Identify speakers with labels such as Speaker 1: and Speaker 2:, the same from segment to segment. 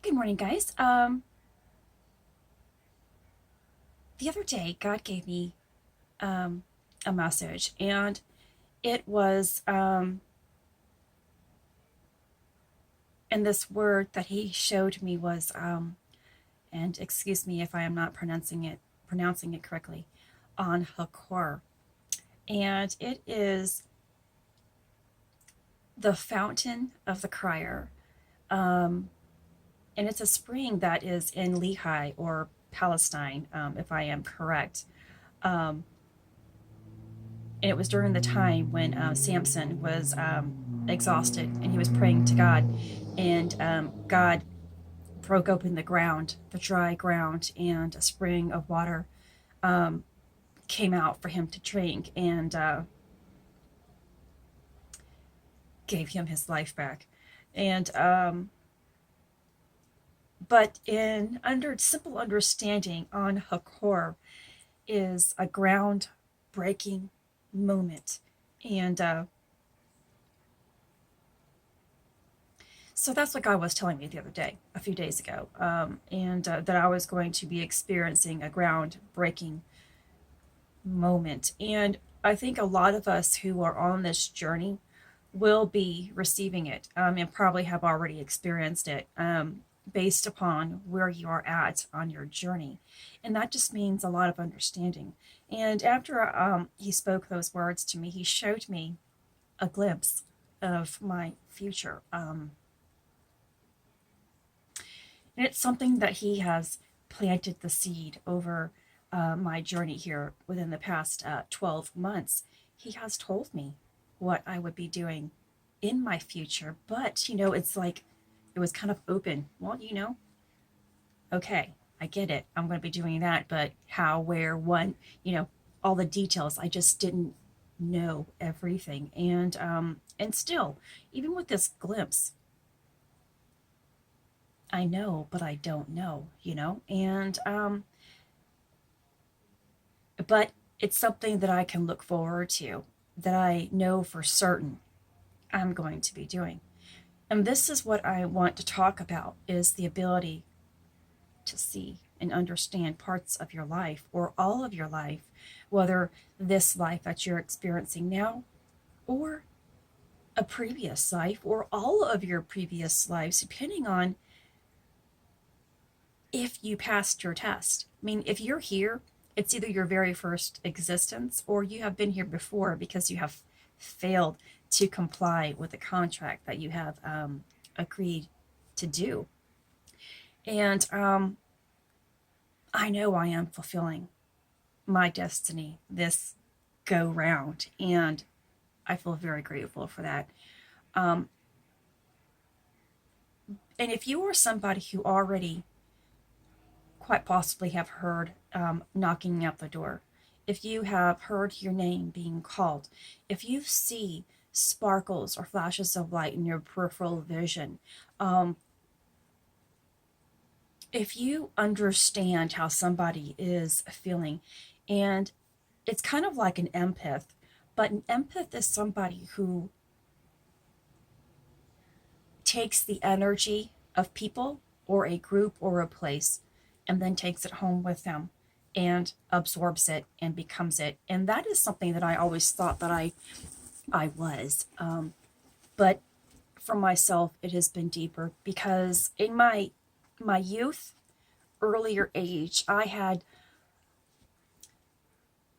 Speaker 1: Good morning, guys. The other day, God gave me um, a message, and it was, and this word that He showed me was, and excuse me if I am not pronouncing it correctly, on Hakkore, and it is the fountain of the crier, um, and it's a spring that is in Lehi or Palestine, if I am correct. Um, and it was during the time when Samson was exhausted and he was praying to God, and God broke open the ground, the dry ground, and a spring of water um, came out for him to drink, and gave him his life back. And but in under simple understanding on Hakkore is a ground breaking moment, and so that's what God was telling me the other day, a few days ago, and that I was going to be experiencing a ground breaking moment. And I think a lot of us who are on this journey will be receiving it, and probably have already experienced it, based upon where you are at on your journey. And that just means a lot of understanding. And after he spoke those words to me, he showed me a glimpse of my future. And it's something that he has planted the seed over my journey here within the past 12 months. He has told me what I would be doing in my future, but it's like it was kind of open. Well, okay, I get it. I'm going to be doing that, but how, where, when, all the details. I just didn't know everything. And still, even with this glimpse, I know, but I don't know. And but it's something that I can look forward to, that I know for certain I'm going to be doing. And this is what I want to talk about, is the ability to see and understand parts of your life or all of your life, whether this life that you're experiencing now or a previous life or all of your previous lives, depending on if you passed your test. I mean, if you're here, it's either your very first existence or you have been here before because you have failed to comply with the contract that you have agreed to do. And I know I am fulfilling my destiny this go round, and I feel very grateful for that. Um, and if you are somebody who already quite possibly have heard knocking at the door, if you have heard your name being called, if you see sparkles or flashes of light in your peripheral vision, um, if you understand how somebody is feeling, and it's kind of like an empath, but an empath is somebody who takes the energy of people or a group or a place and then takes it home with them and absorbs it and becomes it. And that is something that I always thought that I was. But for myself, it has been deeper because in my youth, earlier age, I had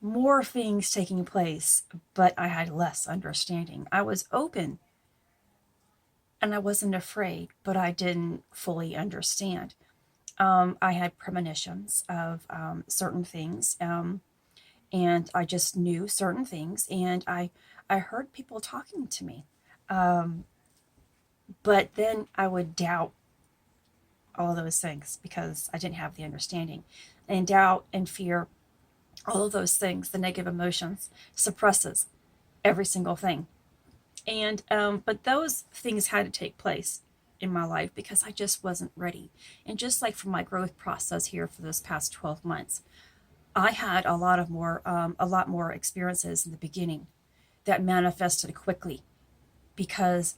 Speaker 1: more things taking place, but I had less understanding. I was open and I wasn't afraid, but I didn't fully understand. I had premonitions of certain things, and I just knew certain things, and I heard people talking to me, um, but then I would doubt all those things because I didn't have the understanding, and doubt and fear, all of those things, the negative emotions, suppresses every single thing. And but those things had to take place in my life because I just wasn't ready. And just like for my growth process here for this past 12 months, I had a lot more experiences in the beginning that manifested quickly because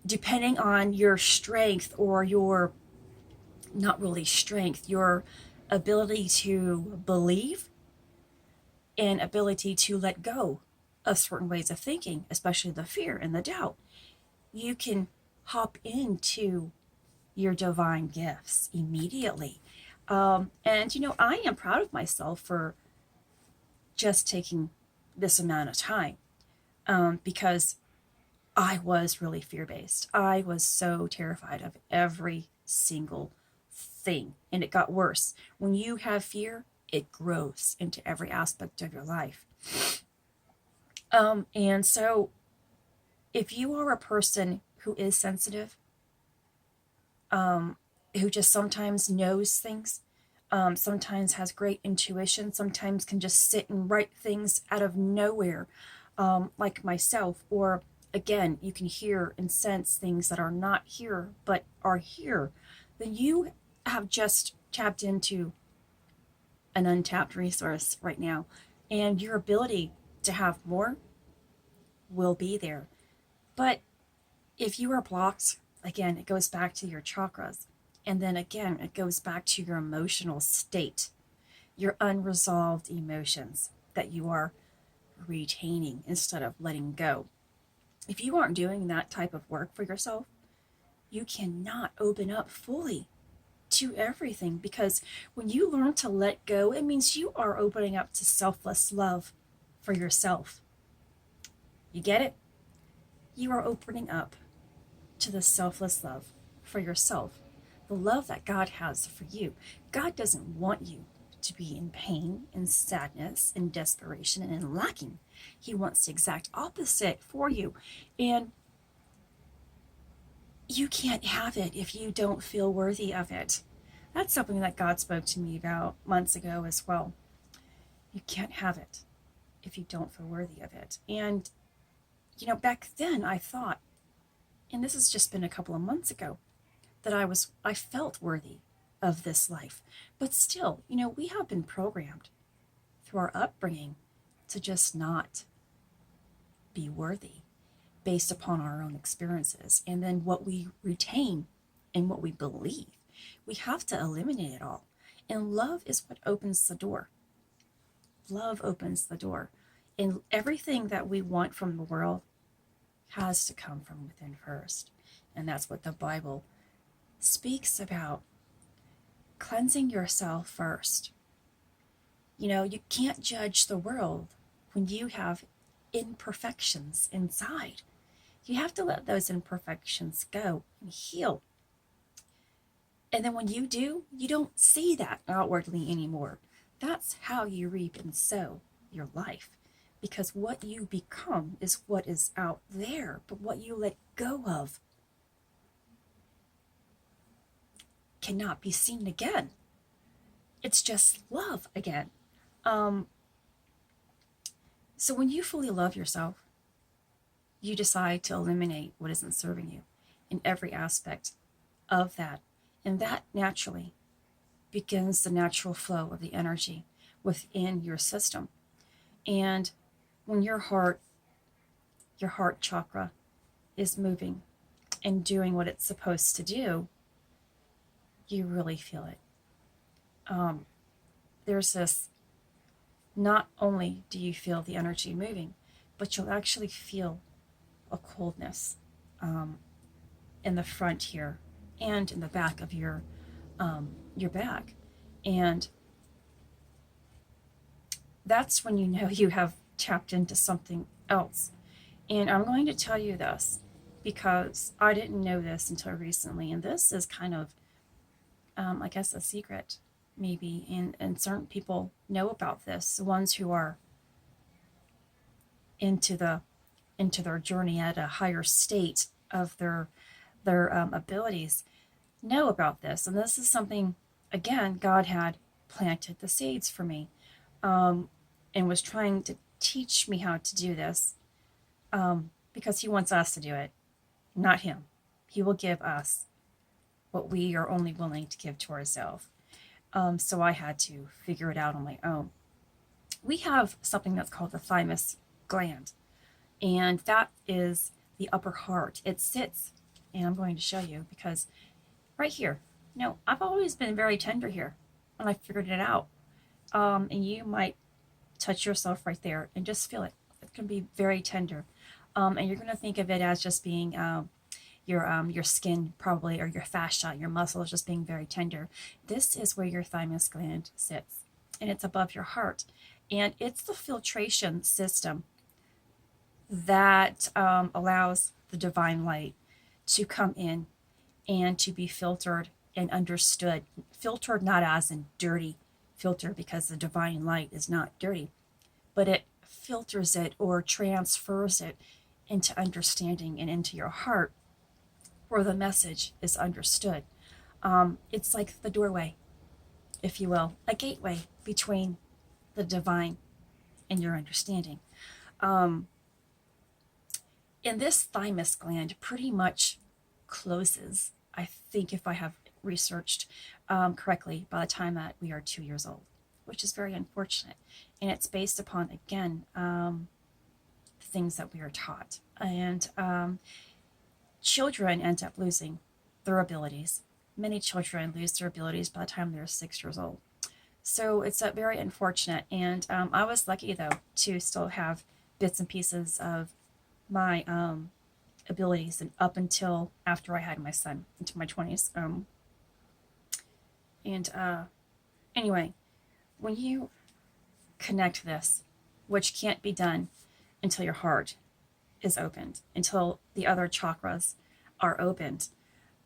Speaker 1: depending on your strength, or your, not really strength, your ability to believe and ability to let go of certain ways of thinking, especially the fear and the doubt, you can hop into your divine gifts immediately. And, I am proud of myself for just taking this amount of time, because I was really fear based. I was so terrified of every single thing. And it got worse. When you have fear, it grows into every aspect of your life. And so, if you are a person who is sensitive, who just sometimes knows things, sometimes has great intuition, sometimes can just sit and write things out of nowhere, like myself, or again, you can hear and sense things that are not here but are here, then you have just tapped into an untapped resource right now, and your ability to have more will be there. But if you are blocked, again, it goes back to your chakras. And then again, it goes back to your emotional state, your unresolved emotions that you are retaining instead of letting go. If you aren't doing that type of work for yourself, you cannot open up fully to everything, because when you learn to let go, it means you are opening up to selfless love for yourself. You get it? You are opening up to the selfless love for yourself, the love that God has for you. God doesn't want you to be in pain and sadness and desperation and in lacking. He wants the exact opposite for you. And you can't have it if you don't feel worthy of it. That's something that God spoke to me about months ago as well. You can't have it if you don't feel worthy of it. And, back then I thought, and this has just been a couple of months ago, that I felt worthy of this life. But still, we have been programmed through our upbringing to just not be worthy based upon our own experiences, and then what we retain and what we believe. We have to eliminate it all. And love is what opens the door. Love opens the door. And everything that we want from the world has to come from within first. And that's what the Bible speaks about. Cleansing yourself first. You can't judge the world when you have imperfections inside. You have to let those imperfections go and heal. And then when you do, you don't see that outwardly anymore. That's how you reap and sow your life. Because what you become is what is out there, but what you let go of cannot be seen again. It's just love again. So when you fully love yourself, you decide to eliminate what isn't serving you in every aspect of that. And that naturally begins the natural flow of the energy within your system. And when your heart chakra is moving and doing what it's supposed to do, you really feel it. There's this, not only do you feel the energy moving, but you'll actually feel a coldness in the front here and in the back of your back. And that's when you know you have tapped into something else. And I'm going to tell you this because I didn't know this until recently. And this is kind of, I guess, a secret, maybe. And certain people know about this. The ones who are into their journey at a higher state of their abilities know about this. And this is something, again, God had planted the seeds for me, and was trying to teach me how to do this, because he wants us to do it, not him. He will give us what we are only willing to give to ourselves. So I had to figure it out on my own. We have something that's called the thymus gland, and that is the upper heart. It sits and I'm going to show you because right here, I've always been very tender here when I figured it out. And you might touch yourself right there and just feel it. It can be very tender. And you're going to think of it as just being your skin probably, or your fascia, your muscles just being very tender. This is where your thymus gland sits, and it's above your heart. And it's the filtration system that allows the divine light to come in and to be filtered and understood. Filtered not as in dirty filter, because the divine light is not dirty, but it filters it or transfers it into understanding and into your heart where the message is understood. It's like the doorway, if you will, a gateway between the divine and your understanding. And this thymus gland pretty much closes, I think, if I have researched correctly, by the time that we are 2 years old, which is very unfortunate. And it's based upon, again, things that we are taught. And children end up losing their abilities. Many children lose their abilities by the time they're 6 years old. So it's very unfortunate. And I was lucky, though, to still have bits and pieces of my abilities, and up until after I had my son, into my 20s. Anyway, when you connect this, which can't be done until your heart is opened, until the other chakras are opened,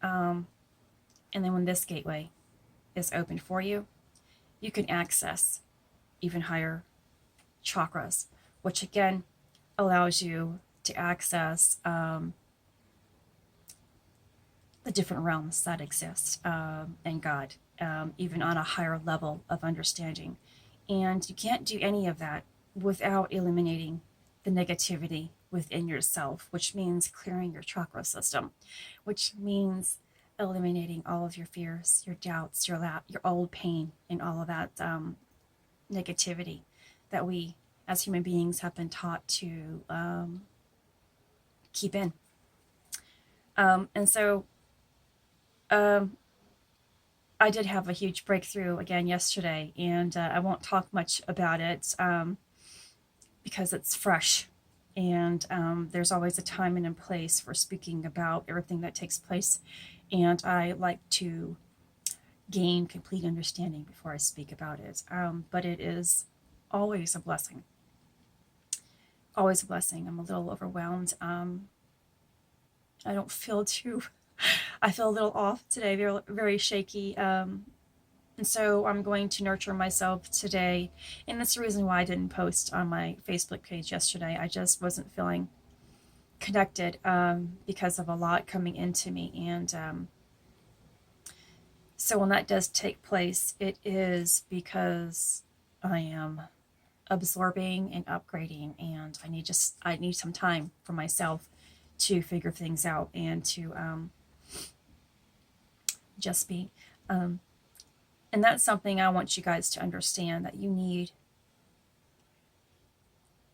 Speaker 1: and then when this gateway is opened for you, you can access even higher chakras, which again allows you to access the different realms that exist, and God, even on a higher level of understanding. And you can't do any of that without eliminating the negativity within yourself, which means clearing your chakra system, which means eliminating all of your fears, your doubts, your old pain, and all of that negativity that we as human beings have been taught to keep in. And so I did have a huge breakthrough again yesterday, and I won't talk much about it because it's fresh. And there's always a time and a place for speaking about everything that takes place. And I like to gain complete understanding before I speak about it. But it is always a blessing. Always a blessing. I'm a little overwhelmed. I don't feel too, I feel a little off today, very, very shaky. And so I'm going to nurture myself today. And that's the reason why I didn't post on my Facebook page yesterday. I just wasn't feeling connected because of a lot coming into me. And so when that does take place, it is because I am absorbing and upgrading, and I need some time for myself to figure things out and to just be. And that's something I want you guys to understand, that you need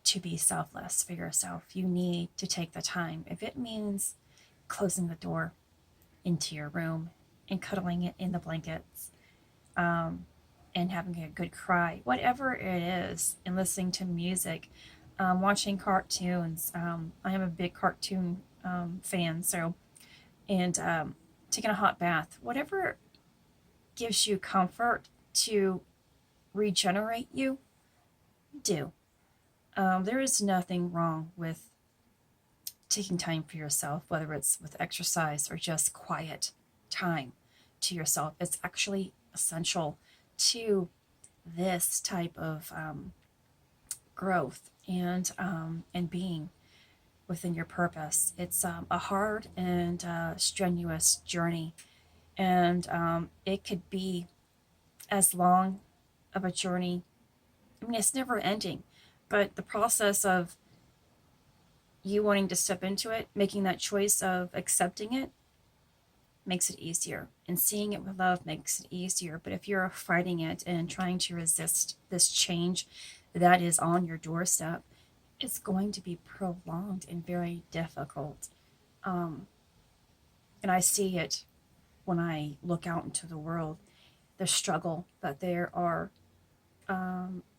Speaker 1: to be selfless for yourself. You need to take the time. If it means closing the door into your room and cuddling it in the blankets, and having a good cry, whatever it is, and listening to music, watching cartoons. I am a big cartoon fan, so, and taking a hot bath, whatever gives you comfort to regenerate you, do. There is nothing wrong with taking time for yourself, whether it's with exercise or just quiet time to yourself. It's actually essential to this type of growth and being within your purpose. It's a hard and strenuous journey, and it could be as long of a journey. I mean, it's never ending, but the process of you wanting to step into it, making that choice of accepting it, makes it easier, and seeing it with love makes it easier. But if you're fighting it and trying to resist this change that is on your doorstep, it's going to be prolonged and very difficult. And I see it when I look out into the world, the struggle that they are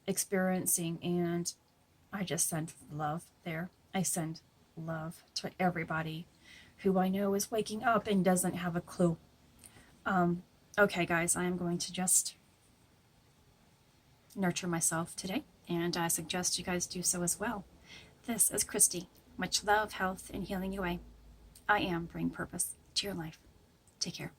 Speaker 1: experiencing. And I just send love there. I send love to everybody who I know is waking up and doesn't have a clue. Okay, guys, I am going to just nurture myself today, and I suggest you guys do so as well. This is Christy. Much love, health, and healing away. I am bringing purpose to your life. Take care.